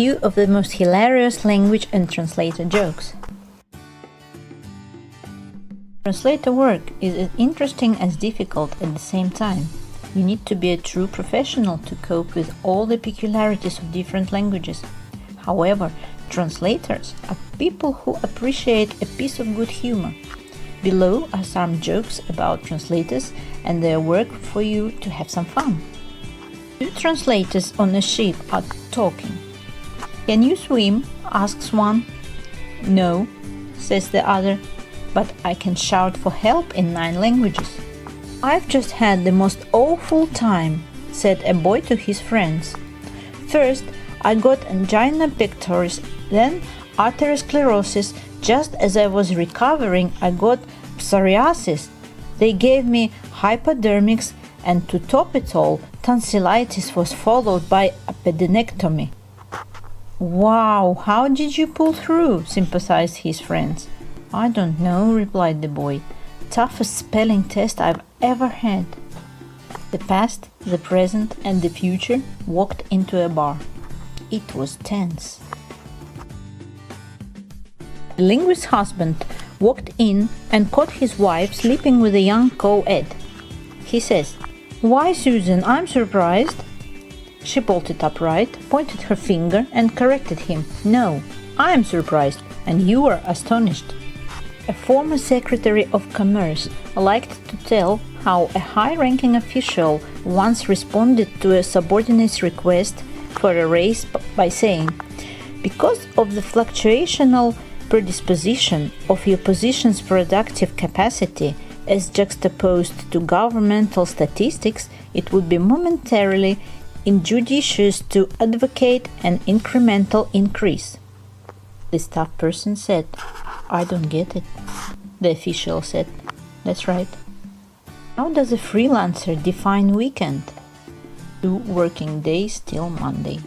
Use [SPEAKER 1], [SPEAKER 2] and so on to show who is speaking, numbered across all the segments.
[SPEAKER 1] few of the most hilarious language and translator jokes. Translator work is as interesting as difficult at the same time. You need to be a true professional to cope with all the peculiarities of different languages. However, translators are people who appreciate a piece of good humor. Below are some jokes about translators and their work for you to have some fun. Two translators on a ship are talking. "Can you swim?" asks one. "No," says the other, "but I can shout for help in 9 languages." "I've just had the most awful time," said a boy to his friends. "First, I got angina pectoris, then atherosclerosis. Just as I was recovering, I got psoriasis. They gave me hypodermics, and to top it all, tonsillitis was followed by appendectomy." "Wow, how did you pull through?" sympathized his friends. "I don't know," replied the boy. "Toughest spelling test I've ever had." The past, the present, and the future walked into a bar. It was tense. The linguist's husband walked in and caught his wife sleeping with a young co-ed. He says, "Why, Susan, I'm surprised." She bolted upright, pointed her finger, and corrected him. "No, I'm surprised, and you are astonished." A former Secretary of Commerce liked to tell how a high-ranking official once responded to a subordinate's request for a raise by saying, "Because of the fluctuational predisposition of your position's productive capacity as juxtaposed to governmental statistics, it would be momentarily injudicious to advocate an incremental increase." The staff person said, "I don't get it." The official said, "That's right." How does a freelancer define weekend? 2 working days till Monday.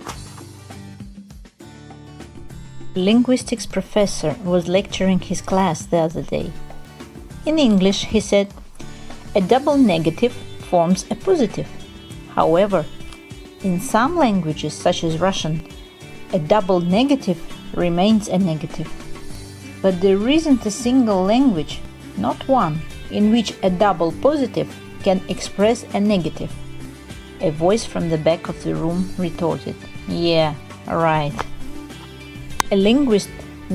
[SPEAKER 1] A linguistics professor was lecturing his class the other day. In English, he said, "A double negative forms a positive. However, in some languages, such as Russian, a double negative remains a negative. But there isn't a single language, not one, in which a double positive can express a negative." A voice from the back of the room retorted, "Yeah, right." A linguist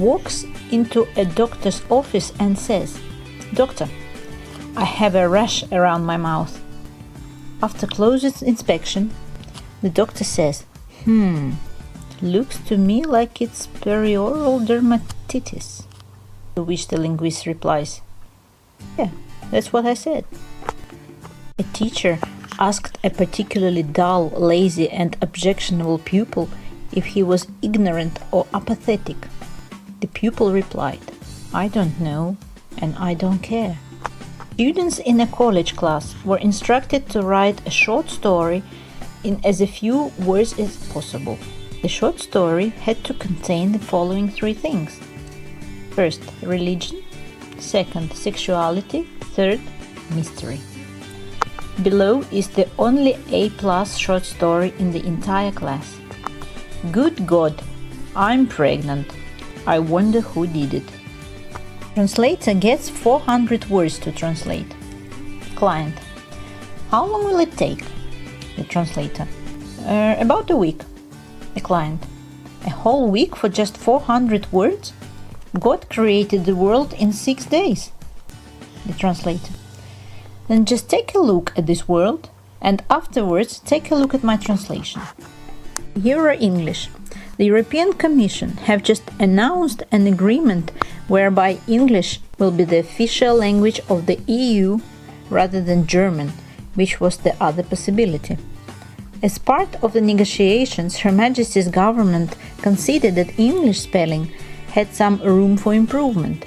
[SPEAKER 1] walks into a doctor's office and says, "Doctor, I have a rash around my mouth." After close inspection, the doctor says, "Looks to me like it's perioral dermatitis." To which the linguist replies, "Yeah, that's what I said." A teacher asked a particularly dull, lazy, and objectionable pupil if he was ignorant or apathetic. The pupil replied, "I don't know, and I don't care." Students in a college class were instructed to write a short story in as few words as possible. The short story had to contain the following 3 things. First, religion. Second, sexuality. Third, mystery. Below is the only A+ short story in the entire class. Good God, I'm pregnant. I wonder who did it. Translator gets 400 words to translate. Client: "How long will it take?" The translator: "About a week." The client: "A whole week for just 400 words? God created the world in 6 days." The translator: "Then just take a look at this world, and afterwards take a look at my translation." EuroEnglish. The European Commission have just announced an agreement whereby English will be the official language of the EU rather than German, which was the other possibility. As part of the negotiations, Her Majesty's government conceded that English spelling had some room for improvement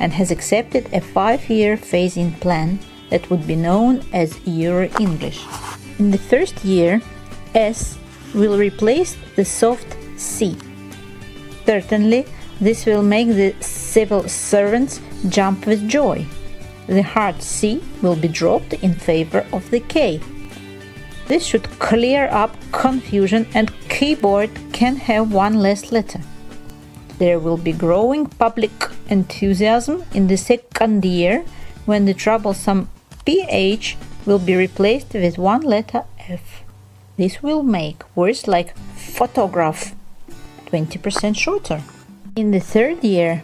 [SPEAKER 1] and has accepted a 5-year phase-in plan that would be known as EuroEnglish. In the first year, S will replace the soft C. Certainly, this will make the civil servants jump with joy. The hard C will be dropped in favor of the K. This should clear up confusion and keyboard can have one less letter. There will be growing public enthusiasm in the second year when the troublesome PH will be replaced with one letter F. This will make words like photograph 20% shorter. In the third year,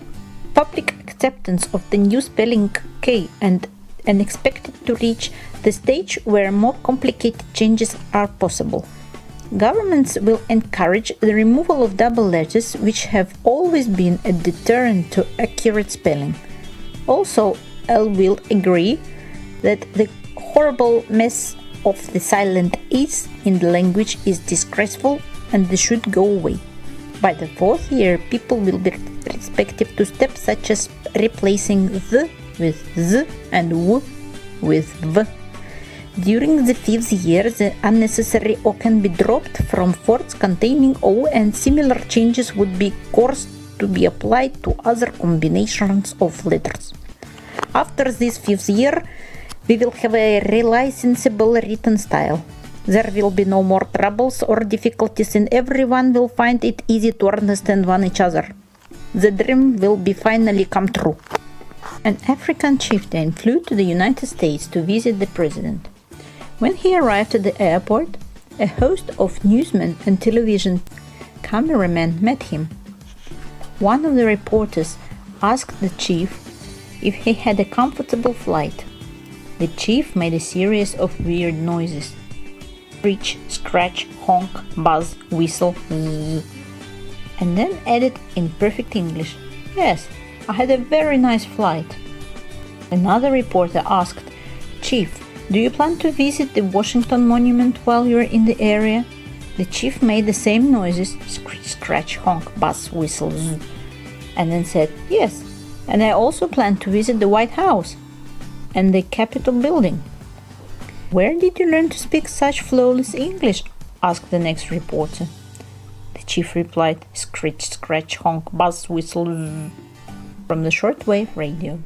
[SPEAKER 1] public acceptance of the new spelling K and expected to reach the stage where more complicated changes are possible. Governments will encourage the removal of double letters, which have always been a deterrent to accurate spelling. Also, L will agree that the horrible mess of the silent E's in the language is disgraceful and they should go away. By the fourth year, people will be receptive to steps such as replacing the with z and w with v. During the fifth year, the unnecessary o can be dropped from words containing o, and similar changes would be course to be applied to other combinations of letters. After this fifth year, we will have a relicensable written style. There will be no more troubles or difficulties and everyone will find it easy to understand one each other. The dream will be finally come true. An African chieftain flew to the United States to visit the president. When he arrived at the airport, a host of newsmen and television cameramen met him. One of the reporters asked the chief if he had a comfortable flight. The chief made a series of weird noises: screech, scratch, honk, buzz, whistle, zzz, and then added in perfect English, "Yes, I had a very nice flight." Another reporter asked, "Chief, do you plan to visit the Washington Monument while you're in the area?" The chief made the same noises, screech, scratch, honk, buzz, whistle, zzz, and then said, "Yes, and I also plan to visit the White House and the Capitol building." "Where did you learn to speak such flawless English?" asked the next reporter. The chief replied, "Screech, scratch, honk, buzz, whistle, zzz," from the shortwave radio.